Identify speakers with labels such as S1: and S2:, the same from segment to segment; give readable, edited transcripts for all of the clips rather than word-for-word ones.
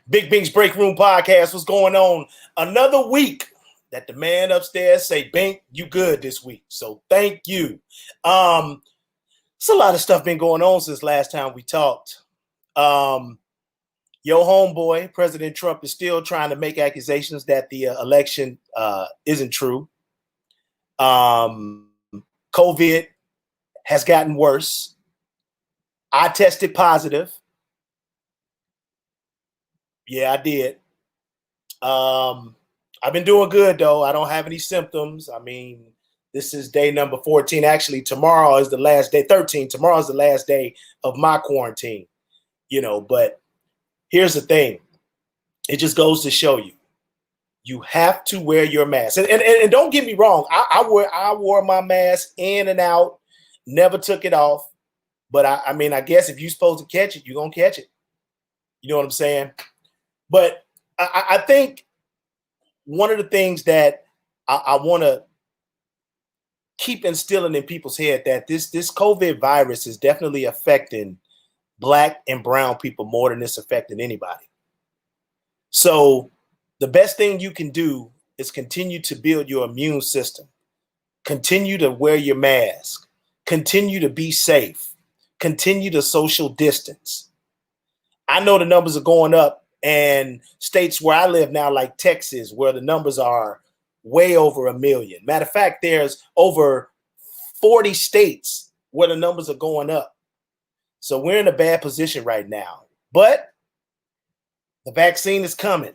S1: Big Bink's Break Room Podcast. What's going on? Another week that the man upstairs say, Bink, you good this week. So thank you. It's a lot of stuff been going on since last time we talked. Your homeboy, President Trump, is still trying to make accusations that the election isn't true. COVID has gotten worse. I tested positive. Yeah, I did. I've been doing good, though. I don't have any symptoms. I mean, this is day number 14. Actually, tomorrow is the last day, 13. Tomorrow is the last day of my quarantine, but here's the thing. It just goes to show you, you have to wear your mask. And don't get me wrong. I wore my mask in and out, never took it off. But I guess if you're supposed to catch it, you're going to catch it. You know what I'm saying? But I think one of the things that I want to keep instilling in people's head that this COVID virus is definitely affecting Black and brown people more than it's affecting anybody. So the best thing you can do is continue to build your immune system. Continue to wear your mask. Continue to be safe. Continue to social distance. I know the numbers are going up. And states where I live now, like Texas, where the numbers are way over 1 million. Matter of fact, there's over 40 states where the numbers are going up. So we're in a bad position right now. But the vaccine is coming.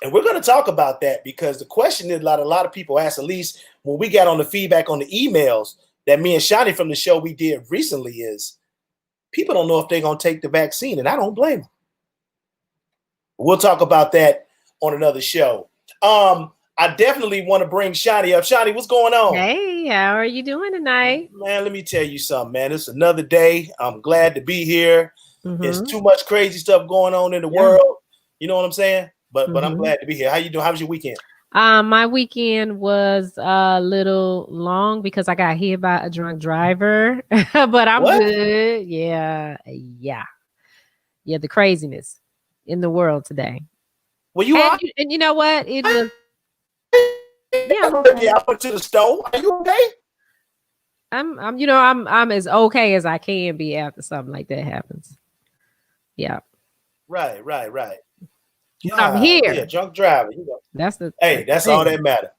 S1: And we're going to talk about that because the question is a lot of people ask, at least when we got on the feedback on the emails that me and Shani from the show we did recently, is people don't know if they're going to take the vaccine. And I don't blame them. We'll talk about that on another show. I definitely want to bring Shani up. Shani, what's going on?
S2: Hey, how are you doing tonight?
S1: Man, let me tell you something, man. It's another day. I'm glad to be here. Mm-hmm. There's too much crazy stuff going on in the world. You know what I'm saying? But I'm glad to be here. How you doing? How was your weekend?
S2: My weekend was a little long because I got hit by a drunk driver. But I'm good. Yeah. The craziness in the world today.
S1: Well, you are,
S2: and you know what? It was.
S1: Yeah, I went to the store. Are you okay?
S2: I'm as okay as I can be after something like that happens. Yeah.
S1: Right.
S2: I'm here.
S1: Yeah, drunk driver. That's all that matters.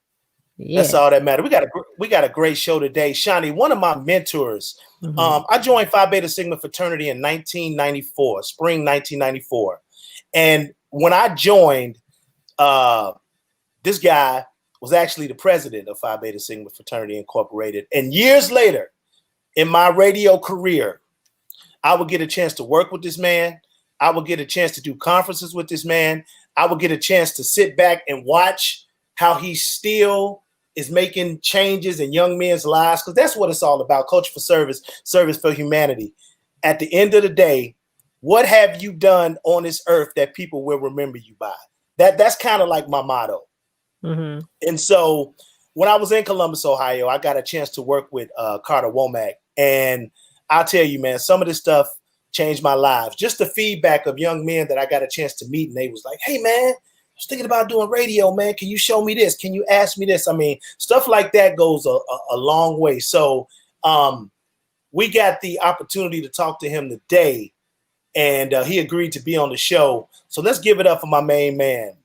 S1: Yeah. That's all that matters. We got a great show today. Shani, one of my mentors. I joined Phi Beta Sigma Fraternity in 1994, spring 1994. And when I joined, this guy was actually the president of Phi Beta Sigma Fraternity Incorporated. And years later, in my radio career, I would get a chance to work with this man. I would get a chance to do conferences with this man. I would get a chance to sit back and watch how he still is making changes in young men's lives, because that's what it's all about, culture for service, service for humanity. At the end of the day, what have you done on this earth that people will remember you by? That's kind of like my motto. Mm-hmm. And so when I was in Columbus, Ohio, I got a chance to work with Carter Womack. And I'll tell you, man, some of this stuff changed my life. Just the feedback of young men that I got a chance to meet. And they was like, hey, man, I was thinking about doing radio, man. Can you show me this? Can you ask me this? I mean, stuff like that goes a long way. So we got the opportunity to talk to him today. And he agreed to be on the show. So let's give it up for my main man,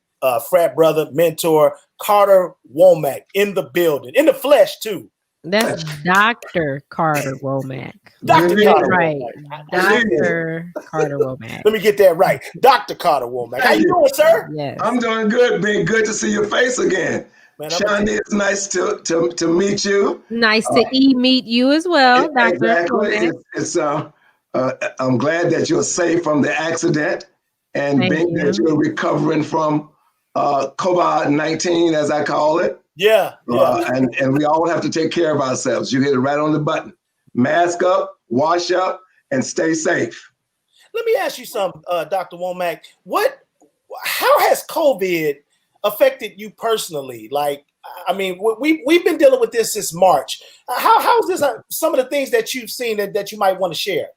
S1: frat brother, mentor, Carter Womack, in the building, in the flesh too.
S2: That's Dr. Carter Womack.
S1: Dr. Carter
S2: right.
S1: Womack.
S2: Dr. Carter Womack.
S1: Let me get that right. Dr. Carter Womack. How you doing, sir?
S3: Yes. I'm doing good, Bink. Good to see your face again. Man, Shani, it's nice to meet you.
S2: Nice to meet you as well, Dr.
S3: Exactly. I'm glad that you're safe from the accident, and Bink, that you're recovering from COVID-19, as I call it.
S1: Yeah.
S3: And we all have to take care of ourselves. You hit it right on the button. Mask up, wash up, and stay safe.
S1: Let me ask you something, Dr. Womack. How has COVID affected you personally? Like, I mean, we've been dealing with this since March. How is this some of the things that you've seen that you might want to share?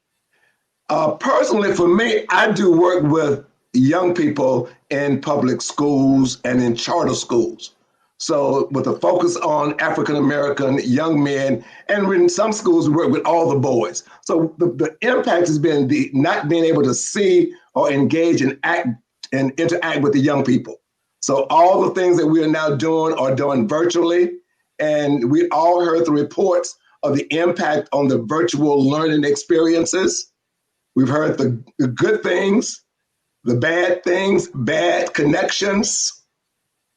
S3: Personally, for me, I do work with young people in public schools and in charter schools. So with a focus on African-American young men, and in some schools we work with all the boys. So the impact has been the not being able to see or engage and act and interact with the young people. So all the things that we are now doing are done virtually. And we all heard the reports of the impact on the virtual learning experiences. We've heard the good things, the bad things, bad connections,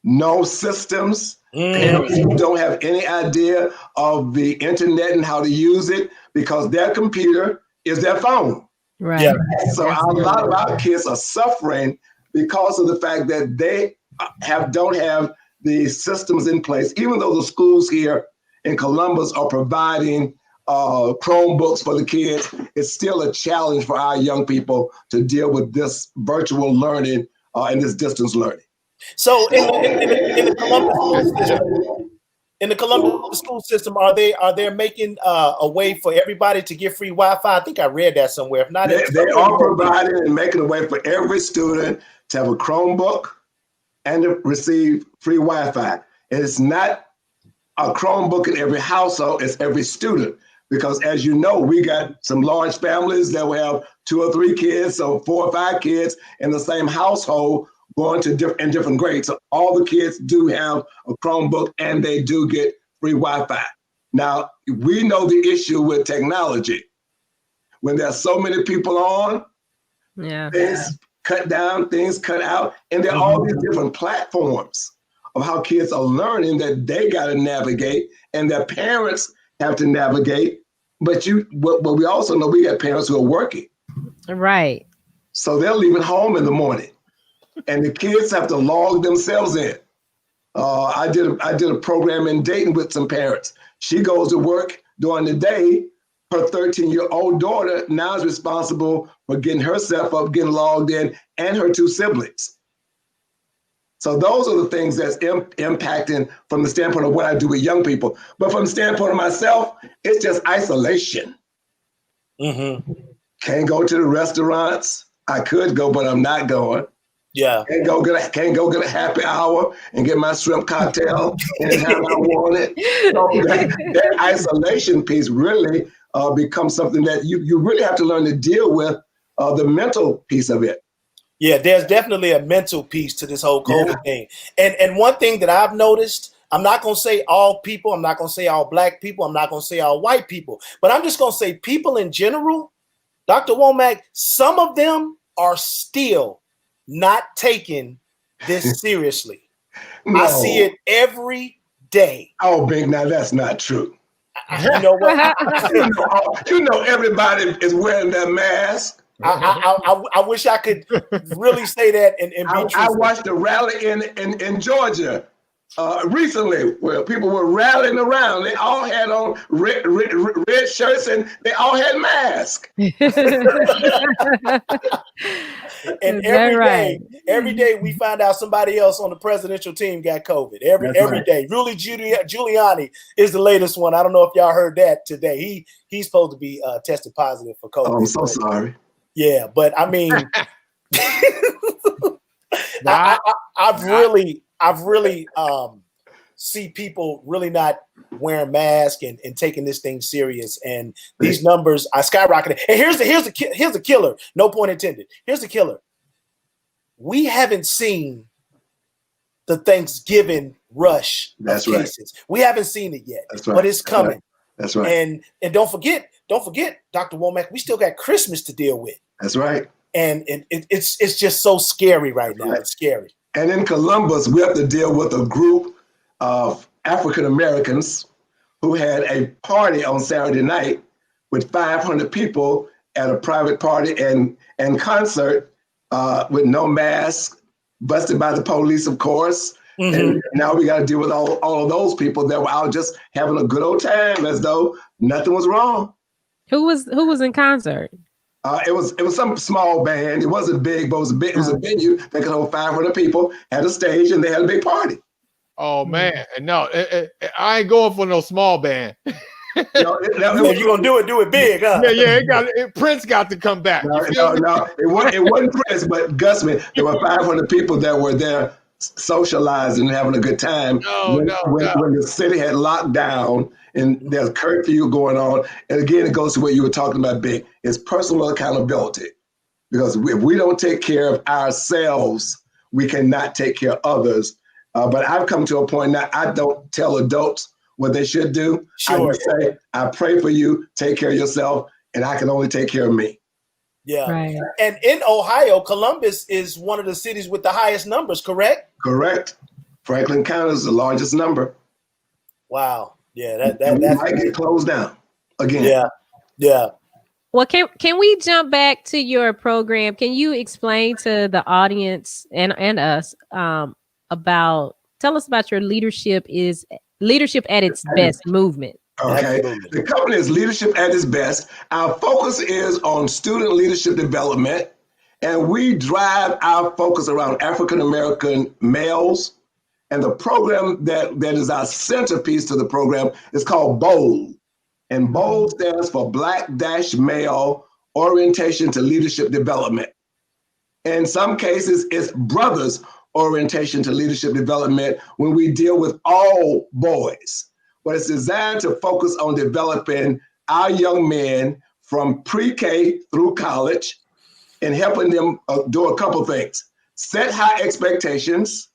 S3: no systems. Parents who don't have any idea of the internet and how to use it because their computer is their phone.
S2: Right.
S1: Yeah.
S3: So a lot of our kids are suffering because of the fact that they don't have the systems in place, even though the schools here in Columbus are providing Chromebooks for the kids. It's still a challenge for our young people to deal with this virtual learning and this distance learning.
S1: So in the Columbus school system, school system, are they making a way for everybody to get free Wi-Fi? I think I read that somewhere. If not,
S3: they are providing and making a way for every student to have a Chromebook and to receive free Wi-Fi. And it's not a Chromebook in every household; it's every student. Because as you know, we got some large families that will have 2 or 3 kids, so 4 or 5 kids in the same household, going to different grades. So all the kids do have a Chromebook and they do get free Wi-Fi. Now, we know the issue with technology. When there's so many people on, things cut down, things cut out, and there are all these different platforms of how kids are learning that they got to navigate and their parents have to navigate. But we also know we got parents who are working.
S2: Right.
S3: So they're leaving home in the morning. And the kids have to log themselves in. I did a program in Dayton with some parents. She goes to work during the day. Her 13-year-old daughter now is responsible for getting herself up, getting logged in, and her 2 siblings. So those are the things that's impacting from the standpoint of what I do with young people. But from the standpoint of myself, it's just isolation. Can't go to the restaurants. I could go, but I'm not going.
S1: Yeah.
S3: Can't go get a happy hour and get my shrimp cocktail anytime I want it. So that isolation piece really becomes something that you really have to learn to deal with, the mental piece of it.
S1: Yeah, there's definitely a mental piece to this whole COVID thing. And one thing that I've noticed, I'm not going to say all people, I'm not going to say all Black people, I'm not going to say all white people, but I'm just going to say people in general. Dr. Womack, some of them are still not taking this seriously. No. I see it every day.
S3: Oh, Bink, now that's not true.
S1: You know what?
S3: you know everybody is wearing their mask.
S1: I wish I could really say that and be truthful. I
S3: watched a rally in Georgia recently where people were rallying around. They all had on red shirts and they all had masks.
S1: And every day we find out somebody else on the presidential team got COVID. Every day. Rudy Giuliani is the latest one. I don't know if y'all heard that today. He's supposed to be tested positive for COVID.
S3: Oh, I'm so sorry.
S1: Yeah, but I mean, I've really see people really not wearing masks and taking this thing serious, and these numbers are skyrocketing. And here's the killer. No point intended. Here's the killer. We haven't seen the Thanksgiving rush of cases. We haven't seen it yet, but it's coming.
S3: That's right.
S1: And don't forget, Dr. Womack, we still got Christmas to deal with.
S3: That's right.
S1: And it's just so scary right now. It's scary.
S3: And in Columbus, we have to deal with a group of African Americans who had a party on Saturday night with 500 people at a private party and concert with no mask, busted by the police, of course. And now we got to deal with all of those people that were out just having a good old time as though nothing was wrong.
S2: Who was in concert?
S3: It was some small band. It wasn't big, but it was a venue that could hold 500 people, had a stage, and they had a big party.
S4: Oh man, no, I ain't going for no small band.
S3: If
S1: you're gonna do it big, huh?
S4: Prince got to come back.
S3: No, it wasn't Prince, but Gusman. There were 500 people that were there socializing and having a good time. When the city had locked down and there's curfew going on. And again, it goes to what you were talking about, Bink. It's personal accountability. Because if we don't take care of ourselves, we cannot take care of others. But I've come to a point now, I don't tell adults what they should do.
S1: Sure.
S3: I just say, I pray for you, take care of yourself, and I can only take care of me.
S1: Yeah.
S2: Right.
S1: And in Ohio, Columbus is one of the cities with the highest numbers, correct?
S3: Correct. Franklin County is the largest number.
S1: Wow. Yeah,
S3: that might get closed down again.
S1: Yeah. Yeah.
S2: Well, can we jump back to your program? Can you explain to the audience and us tell us about your leadership at its best movement?
S3: Okay. Absolutely. The company is Leadership at its Best. Our focus is on student leadership development, and we drive our focus around African American males. And the program that is our centerpiece to the program is called BOLD. And BOLD stands for Black-Male Orientation to Leadership Development. In some cases, it's brothers orientation to leadership development when we deal with all boys. But it's designed to focus on developing our young men from pre-K through college and helping them do a couple things. Set high expectations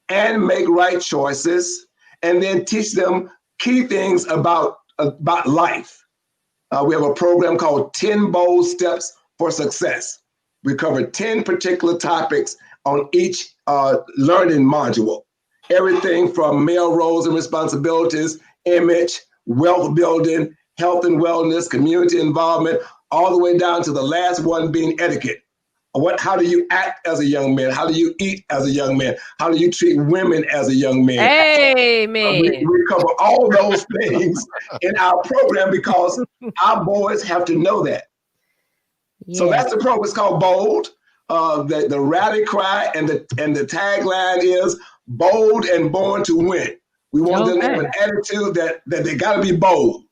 S3: and make right choices, and then teach them key things about life. We have a program called 10 Bold Steps for Success. We cover 10 particular topics on each learning module. Everything from male roles and responsibilities, image, wealth building, health and wellness, community involvement, all the way down to the last one being etiquette. How do you act as a young man? How do you eat as a young man? How do you treat women as a young man?
S2: Amen.
S3: We cover all those things in our program because our boys have to know that. Yeah. So that's the program. It's called BOLD. The rally cry and the tagline is bold and born to win. We want them to have an attitude that they got to be bold.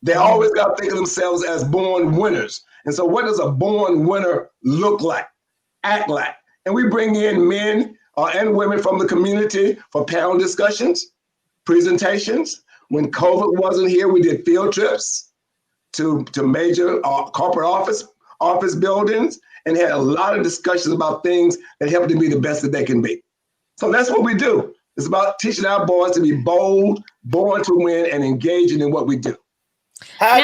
S3: They always got to think of themselves as born winners. And so what does a born winner look like, act like? And we bring in men and women from the community for panel discussions, presentations. When COVID wasn't here, we did field trips to major corporate office buildings and had a lot of discussions about things that help them be the best that they can be. So that's what we do. It's about teaching our boys to be bold, born to win, and engaging in what we do.
S1: How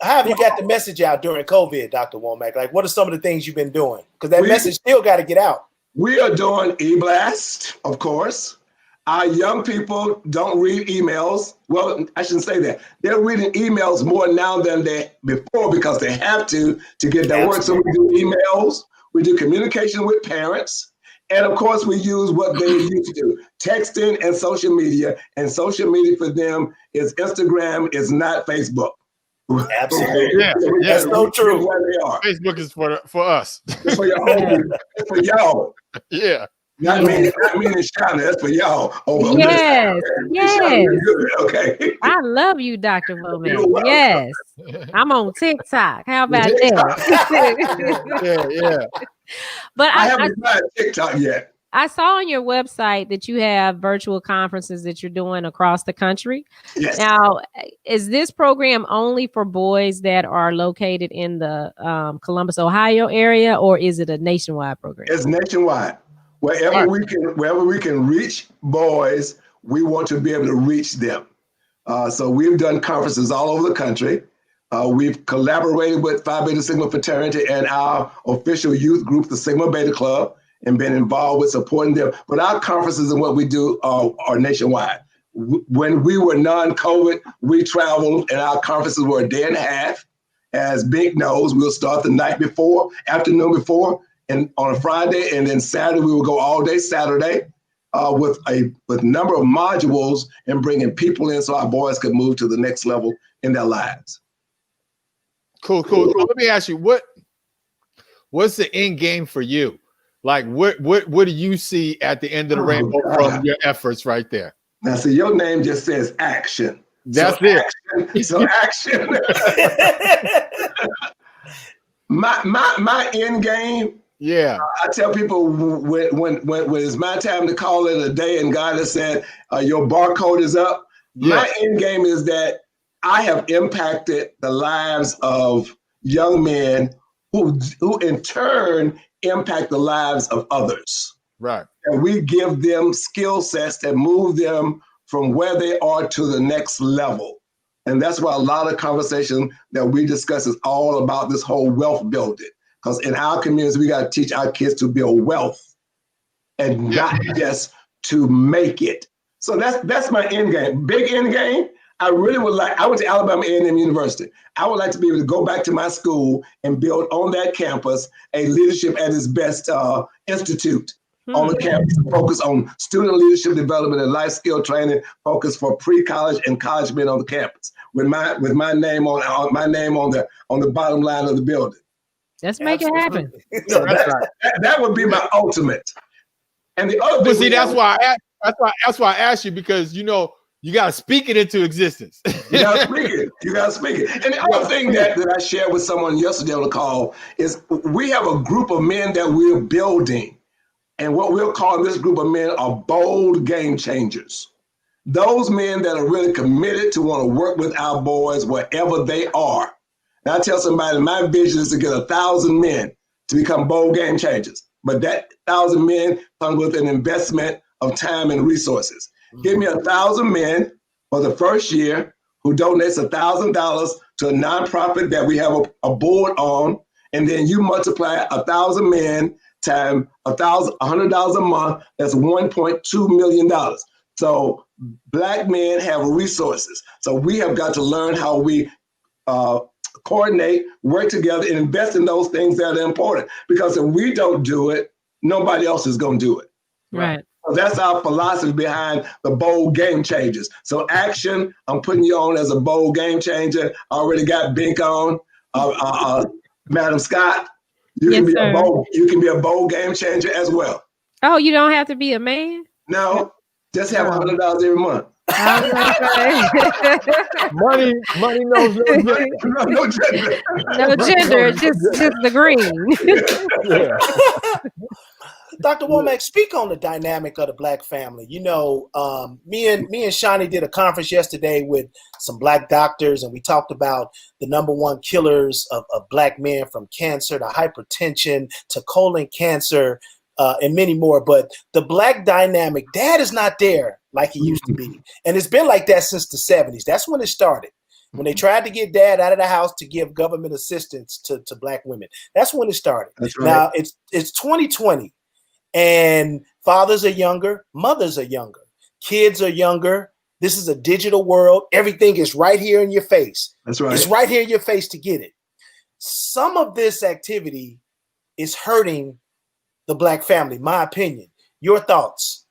S1: have you got the message out during COVID, Dr. Womack? Like, what are some of the things you've been doing? Because that message still got to get out. We are doing e-blast, of course. Our young people don't read emails. Well, I shouldn't say that. They're reading emails more now than before because they have to get their work. So we do emails. We do communication with parents. And of course, we use what they used to do, texting and social media. And social media for them is Instagram, is not Facebook. Absolutely. Yeah, that's so true.
S4: Facebook is for us.
S3: It's for y'all.
S4: Yeah.
S3: Not me in China. That's for y'all.
S2: Yes.
S3: Okay.
S2: I love you, Dr. Womack. Yes. I'm on TikTok. How about that?
S3: Yeah. But I haven't tried TikTok yet.
S2: I saw on your website that you have virtual conferences that you're doing across the country.
S3: Yes.
S2: Now, is this program only for boys that are located in the Columbus, Ohio area, or is it a nationwide program?
S3: It's nationwide. Wherever we can reach boys, we want to be able to reach them. So we've done conferences all over the country. We've collaborated with Phi Beta Sigma Fraternity and our official youth group, the Sigma Beta Club, and been involved with supporting them. But our conferences and what we do are nationwide. When we were non-COVID, we traveled and our conferences were a day and a half. As Bink knows, we'll start the night before, afternoon before, and on a Friday, and then Saturday, we will go all day Saturday with a number of modules and bringing people in so our boys could move to the next level in their lives.
S4: Cool. Let me ask you, what's the end game for you? Like, what do you see at the end of the rainbow from your efforts right there?
S3: Now, see, your name just says action.
S4: That's it.
S3: Action. my end game.
S4: Yeah.
S3: I tell people when it's my time to call it a day, and God has said your barcode is up.
S4: Yeah.
S3: My end game is that I have impacted the lives of young men who in turn impact the lives of others.
S4: Right.
S3: And we give them skill sets that move them from where they are to the next level. And that's why a lot of conversation that we discuss is all about this whole wealth building. Because in our communities, we got to teach our kids to build wealth and not just to make it. So that's my end game. Big end game. I really would like, I went to Alabama A&M University. I would like to be able to go back to my school and build on that campus a leadership at its best institute on the campus, focus on student leadership development and life skill training, focus for pre-college and college men on the campus with my name on the bottom line of the building.
S2: Let's make it happen.
S3: So that would be my ultimate. And the other thing,
S4: that's why I asked you, because you got to speak it into existence.
S3: You got to speak it. And the other thing that I shared with someone yesterday on the call is we have a group of men that we're building. And what we're calling this group of men are bold game changers. Those men that are really committed to want to work with our boys wherever they are. And I tell somebody, my vision is to get 1,000 men to become bold game changers. But that 1,000 men comes with an investment of time and resources. Give me 1,000 men for the first year who donates $1,000 to a nonprofit that we have a board on, and then you multiply 1,000 men times $100 a month. That's $1.2 million. So Black men have resources. So we have got to learn how we coordinate, work together, and invest in those things that are important. Because if we don't do it, nobody else is going to do it.
S2: Right.
S3: So that's our philosophy behind the bold game changers. So action, I'm putting you on as a bold game changer. I already got Bink on. Madam Scott, you can be a bold game changer as well.
S2: Oh, you don't have to be a man?
S3: No, just have $100 every month.
S4: Money knows no gender.
S3: No gender.
S2: No gender, just the green.
S4: Yeah.
S1: Dr. Womack, speak on the dynamic of the Black family. Me and Shawnee did a conference yesterday with some Black doctors, and we talked about the #1 killers of Black men, from cancer to hypertension to colon cancer, and many more. But the Black dynamic, Dad is not there like he used to be. And it's been like that since the 70s. That's when it started. When they tried to get Dad out of the house to give government assistance to Black women. That's when it started.
S3: That's right.
S1: Now it's 2020. And fathers are younger, mothers are younger, kids are younger. This is a digital world. Everything is right here in your face.
S3: That's right.
S1: It's right here in your face to get it. Some of this activity is hurting the Black family, my opinion. Your thoughts?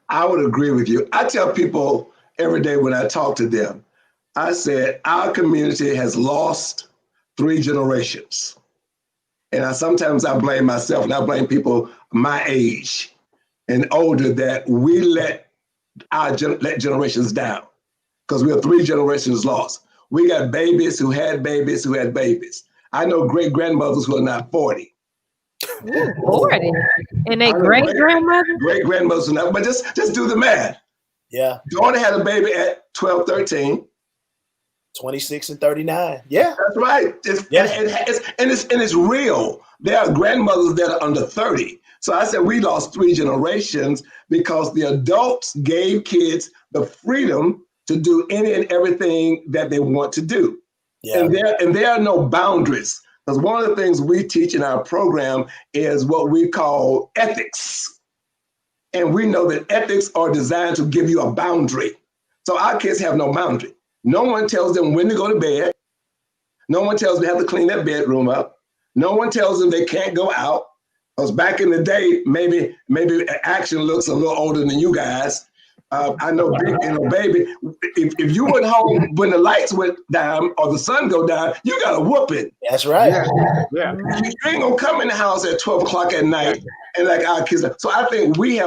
S3: I would agree with you. I tell people every day when I talk to them, I said, our community has lost 3 generations. And sometimes I blame myself, and I blame people my age and older that we let generations down, because we are 3 generations lost. We got babies who had babies who had babies. I know great grandmothers who are not 40.
S2: Ooh, 40. And they great grandmother?
S3: Great grandmothers, but just do the math.
S1: Yeah.
S3: Daughter had a baby at 12, 13.
S1: 26 and 39. Yeah.
S3: That's right. It's real. There are grandmothers that are under 30. So I said we lost 3 generations because the adults gave kids the freedom to do any and everything that they want to do. Yeah. And there are no boundaries. Because one of the things we teach in our program is what we call ethics. And we know that ethics are designed to give you a boundary. So our kids have no boundary. No one tells them when to go to bed. No one tells them they have to clean their bedroom up. No one tells them they can't go out. Because back in the day, maybe Action looks a little older than you guys. I know, baby, if you went home when the lights went down or the sun go down, you got a whooping.
S1: That's right.
S4: Yeah.
S3: You ain't gonna come in the house at 12 o'clock at night and like our kids. So I think we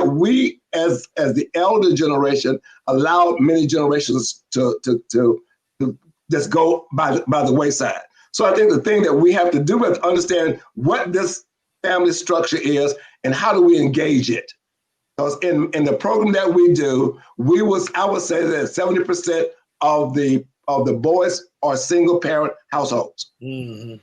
S3: as the elder generation allowed many generations to just go by the wayside. So I think the thing that we have to do is understand what this family structure is and how do we engage it. Because in the program that we do, I would say that 70% of the boys are single parent households.
S1: Mm-hmm.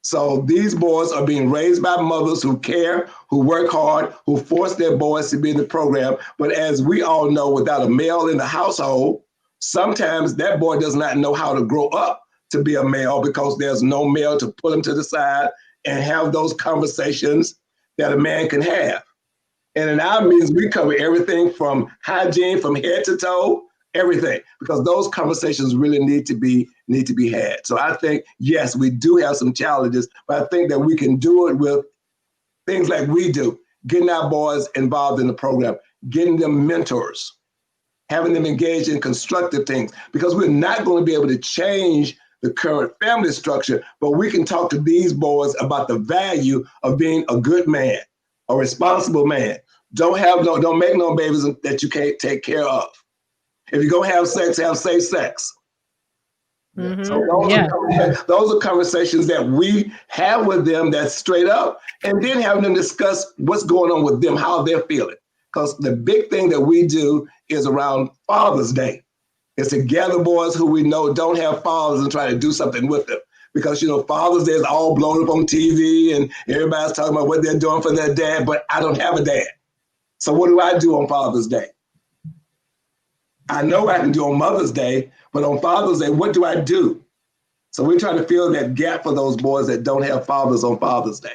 S3: So these boys are being raised by mothers who care, who work hard, who force their boys to be in the program. But as we all know, without a male in the household, sometimes that boy does not know how to grow up to be a male because there's no male to pull him to the side and have those conversations that a man can have. And in our meetings, we cover everything from hygiene, from head to toe, everything, because those conversations really need to be had. So I think, yes, we do have some challenges, but I think that we can do it with things like we do, getting our boys involved in the program, getting them mentors, having them engaged in constructive things, because we're not going to be able to change the current family structure, but we can talk to these boys about the value of being a good man, a responsible man. Don't make no babies that you can't take care of. If you're gonna have sex, have safe sex.
S2: Mm-hmm.
S3: So those are conversations that we have with them that's straight up, and then having them discuss what's going on with them, how they're feeling. Because the big thing that we do is around Father's Day. It's to gather boys who we know don't have fathers and try to do something with them. Because, Father's Day is all blown up on TV and everybody's talking about what they're doing for their dad, but I don't have a dad. So what do I do on Father's Day? I know I can do on Mother's Day, but on Father's Day, what do I do? So we're trying to fill that gap for those boys that don't have fathers on Father's Day.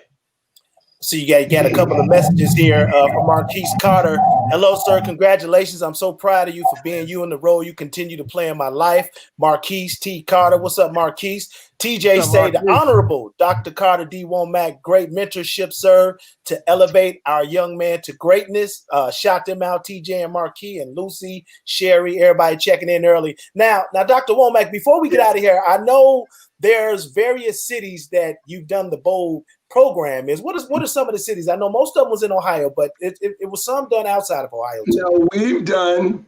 S1: So you got a couple of messages here from Marquise Carter. Hello, sir. Congratulations. I'm so proud of you for being you in the role you continue to play in my life. Marquise T. Carter. What's up, Marquise? TJ say the Honorable Dr. Carter D. Womack, great mentorship, sir, to elevate our young man to greatness. Shout them out, TJ and Marquis and Lucy, Sherry, everybody checking in early. Now, Dr. Womack, before we get out of here, I know there's various cities that you've done the BOLD program is. What are some of the cities? I know most of them was in Ohio, but it was some done outside of Ohio too.
S3: No, we've done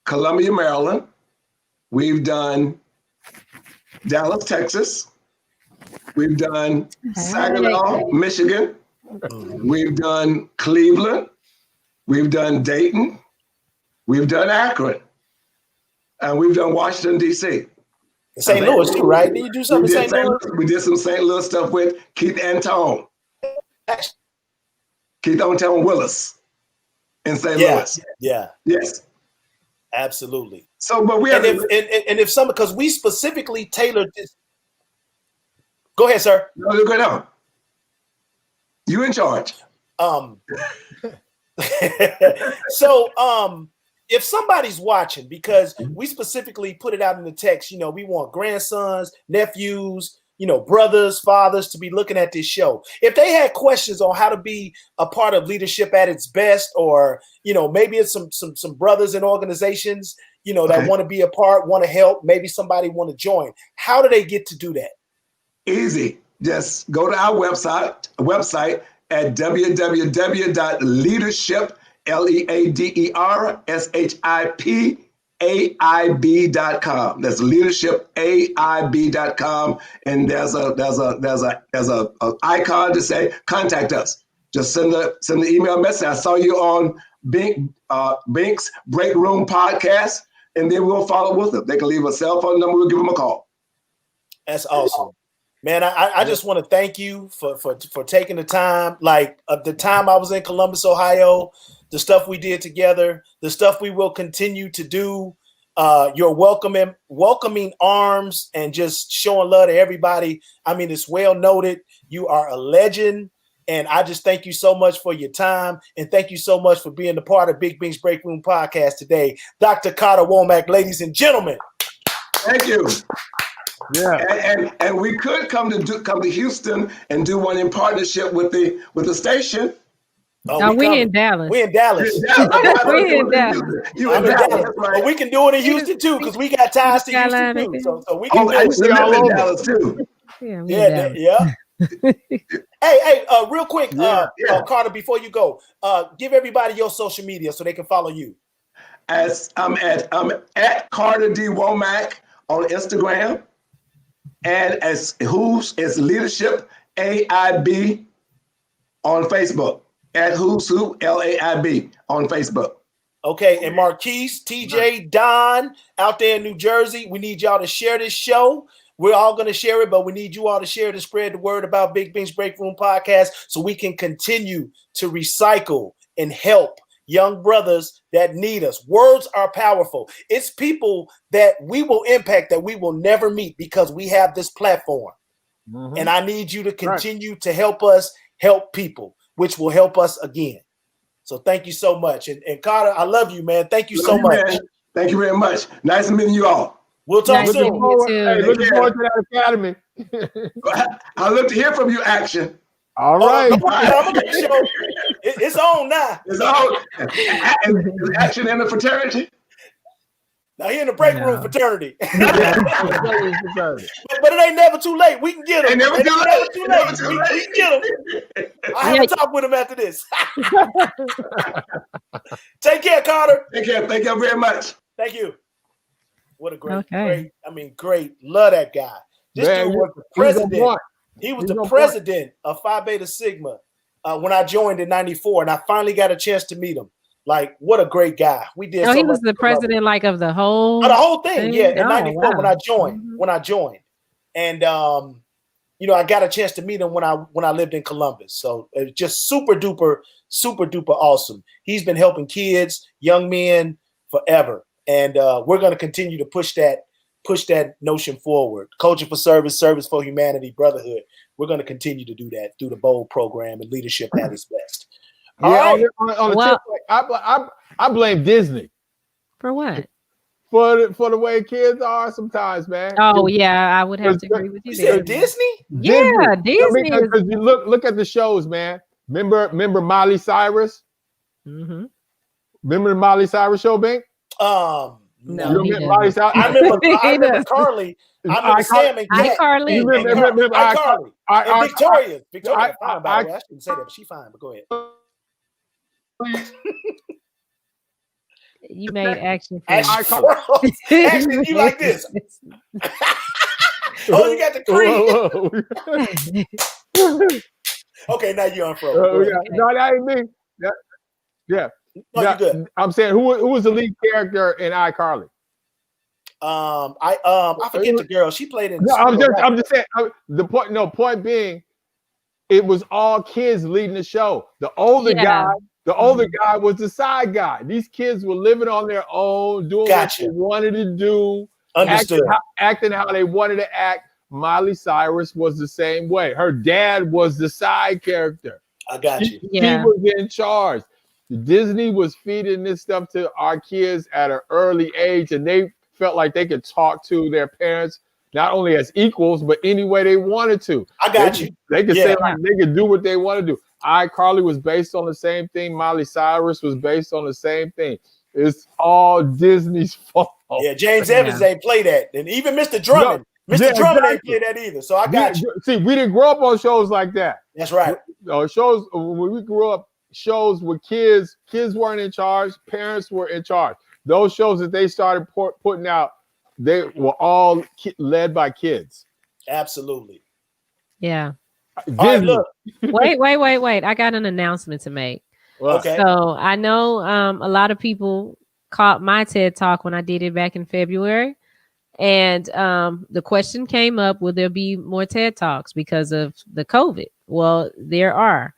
S3: Columbia, Maryland. We've done Dallas, Texas. We've done Saginaw, Michigan. We've done Cleveland. We've done Dayton. We've done Akron. And we've done Washington, D.C.
S1: St. Louis too, right? Did you do something in St. Louis?
S3: We did some St. Louis stuff with Keith Antone. Keith Antone Willis in St. Louis.
S1: Yeah.
S3: Yes.
S1: Absolutely.
S3: So, but we have
S1: if some, because we specifically tailored this. Go ahead, sir.
S3: No, go ahead. You in charge.
S1: So, if somebody's watching, because we specifically put it out in the text, we want grandsons, nephews, brothers, fathers to be looking at this show. If they had questions on how to be a part of leadership at its best, or, maybe it's some brothers in organizations, that want to be a part, want to help, maybe somebody want to join. How do they get to do that?
S3: Easy. Just go to our website at www.leadership, leadershipaib.com. That's leadershipaib.com, and there's a icon to say contact us. Just send the email message. I saw you on Bink's Break Room podcast, and then we'll follow with them. They can leave a cell phone number. We'll give them a call.
S1: That's awesome. Man, I just want to thank you for taking the time. Like the time I was in Columbus, Ohio, the stuff we did together, the stuff we will continue to do, your welcoming arms and just showing love to everybody. I mean, it's well noted. You are a legend. And I just thank you so much for your time. And thank you so much for being a part of Big Bink's Break Room podcast today. Dr. Carter Womack, ladies and gentlemen.
S3: Thank you.
S4: Yeah,
S3: and we could come to Houston and do one in partnership with the station.
S2: Oh, we in Dallas.
S1: We in Dallas.
S2: We in Dallas.
S3: You in Dallas, right?
S1: But we can do it in Houston too, because we got ties to Houston too. So we can
S3: I
S1: do
S3: used to
S1: it.
S3: live in Dallas too.
S1: Yeah. Hey, real quick, Carter, before you go, give everybody your social media so they can follow you.
S3: I'm at Carter D Womack on Instagram, and as Who's is Leadership AIB on Facebook. At Who's Who LAIB on Facebook.
S1: Okay, and Marquise, TJ, Don out there in New Jersey, we need y'all to share this show. We're all going to share it, but we need you all to share to spread the word about Big Bink's Break Room Podcast so we can continue to recycle and help young brothers that need us. Words are powerful. It's people that we will impact that we will never meet because we have this platform. Mm-hmm. And I need you to continue to help us help people, which will help us again. So thank you so much. And Carter, I love you, man. Thank you so much. Man.
S3: Thank you very much. Nice meeting you all.
S1: We'll talk soon.
S4: Looking forward to that academy.
S3: I look to hear from you, Action.
S4: All right.
S1: It's on now.
S3: It's on. Is Action in the fraternity?
S1: Now he in the break room fraternity. But it ain't never too late. We can get him.
S3: Never too late.
S1: We can get him. I have a talk with him after this. Take care, Carter.
S3: Take care. Thank you very much.
S1: Thank you. What a great. Love that guy. This dude was the president. He was the president of Phi Beta Sigma when I joined in '94, and I finally got a chance to meet him. Like, what a great guy. We did.
S2: He was the president, like, of the whole
S1: thing. Yeah, in '94 when I joined, and I got a chance to meet him when I lived in Columbus. So it was just super duper awesome. He's been helping kids, young men forever, and we're going to continue to push that notion forward. Culture for service, service for humanity, brotherhood. We're going to continue to do that through the BOLD program and leadership at its best.
S4: I blame Disney.
S2: For what?
S4: For the way kids are sometimes, man.
S2: Oh yeah, I would have to agree with you.
S1: You said Disney?
S2: Yeah, Disney.
S4: Because you look at the shows, man. Remember Miley Cyrus? Mm-hmm. Remember the Miley Cyrus show, Bink?
S1: No.
S4: You remember Miley Cyrus?
S1: I remember Carly. I remember Sam and Kat.
S2: Carly.
S1: Remember Carly. And Victoria. Victoria, fine, by the way. I shouldn't say that, but she's fine, but go ahead.
S2: You made Action.
S1: Action, you like this. Oh, you got the cream. Okay, now you're on pro.
S4: No, that ain't me. Yeah.
S1: No, you're good.
S4: I'm saying who was the lead character in iCarly?
S1: I forget the girl. She played in.
S4: No, I'm just saying point being, it was all kids leading the show. The older guy was the side guy. These kids were living on their own, doing what they wanted to do, acting how they wanted to act. Miley Cyrus was the same way. Her dad was the side character.
S1: I got you.
S4: He was in charge. Disney was feeding this stuff to our kids at an early age, and they felt like they could talk to their parents not only as equals, but any way they wanted to.
S1: I got you.
S4: They could say like they could do what they want to do. iCarly was based on the same thing. Miley Cyrus was based on the same thing. It's all Disney's fault.
S1: Yeah, James Evans ain't play that, and even Mr. Drummond. Mr. Drummond ain't play that either. So I got you.
S4: See, we didn't grow up on shows like that.
S1: That's right.
S4: Shows when we grew up, shows with kids weren't in charge, parents were in charge. Those shows that they started putting out, they were all led by kids.
S1: Absolutely.
S2: Yeah.
S1: Right, look.
S2: Wait. I got an announcement to make.
S1: Okay.
S2: So I know a lot of people caught my TED Talk when I did it back in February. And the question came up, will there be more TED Talks because of the COVID? Well, there are.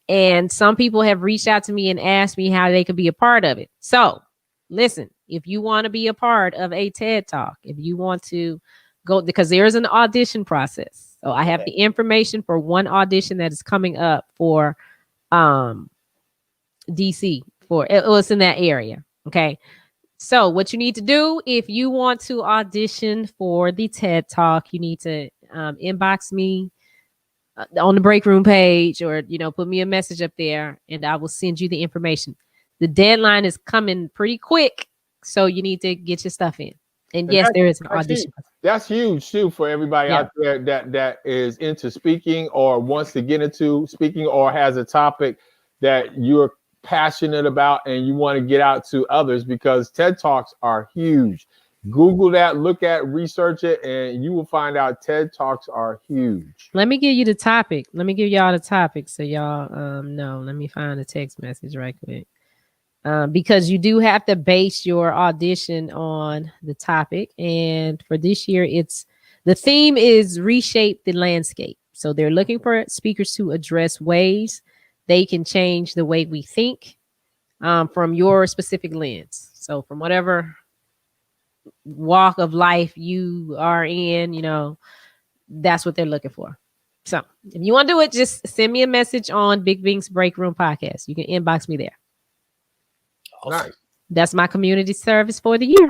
S2: And some people have reached out to me and asked me how they could be a part of it. So listen, if you want to be a part of a TED Talk, if you want to go, because there is an audition process. So I have the information for one audition that is coming up for DC. It's in that area. Okay. So what you need to do, if you want to audition for the TED Talk, you need to inbox me on the break room page, or put me a message up there, and I will send you the information. The deadline is coming pretty quick, so you need to get your stuff in. And yes, there is an audition.
S4: That's huge too for everybody out there that is into speaking or wants to get into speaking or has a topic that you're passionate about and you want to get out to others, because TED Talks are huge. Google that, look at, research it, and you will find out TED Talks are huge.
S2: Let me give you the topic. Let me give y'all the topic so y'all know. Let me find a text message right quick. Because you do have to base your audition on the topic. And for this year, the theme is reshape the landscape. So they're looking for speakers to address ways they can change the way we think from your specific lens. So from whatever walk of life you are in, that's what they're looking for. So if you want to do it, just send me a message on Big Bink's Break Room Podcast. You can inbox me there.
S4: Nice.
S2: That's my community service for the year.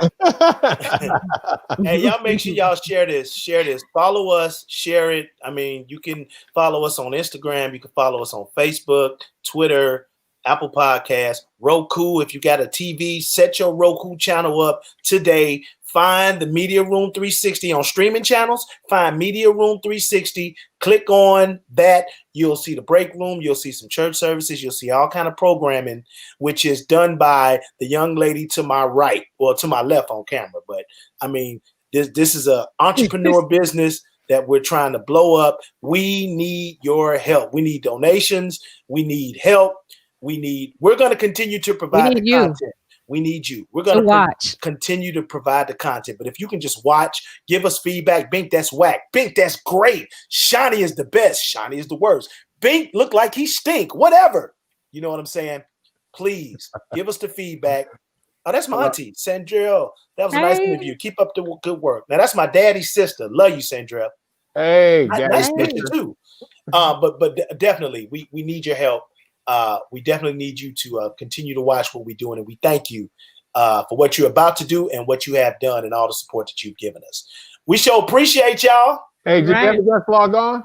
S1: Hey, y'all make sure y'all share this. Follow us, share it. I mean, you can follow us on Instagram. You can follow us on Facebook, Twitter, Apple Podcasts, Roku. If you got a TV, set your Roku channel up today. Find the Media Room 360 on streaming channels. Find Media Room 360. Click on that. You'll see the break room. You'll see some church services. You'll see all kind of programming, which is done by the young lady to my right, or to my left on camera. But I mean, this is an entrepreneur business that we're trying to blow up. We need your help. We need donations. We need help. We're going to continue to provide the content. We need you. We're going to continue to provide the content. But if you can just watch, give us feedback. Bink, that's whack. Bink, that's great. Shawnee is the best. Shawnee is the worst. Bink look like he stink. Whatever. You know what I'm saying? Please give us the feedback. Oh, that's my auntie, Sandrell. That was a nice interview. Keep up the good work. Now, that's my daddy's sister. Love you, Sandrell.
S4: Hey,
S1: nice picture too. But definitely, we need your help. We definitely need you to continue to watch what we're doing, and we thank you for what you're about to do and what you have done and all the support that you've given us. We sure appreciate y'all.
S4: Hey, did the other guest log on?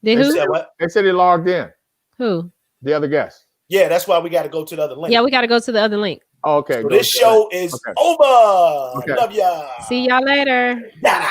S2: They
S1: said what?
S4: They said he logged in.
S2: Who?
S4: The other guest.
S1: Yeah, that's why we got to go to the other link.
S2: Yeah, we got to go to the other link.
S4: Okay.
S1: So this show is over.
S4: Okay.
S1: Love ya.
S2: See y'all later.
S1: Yada.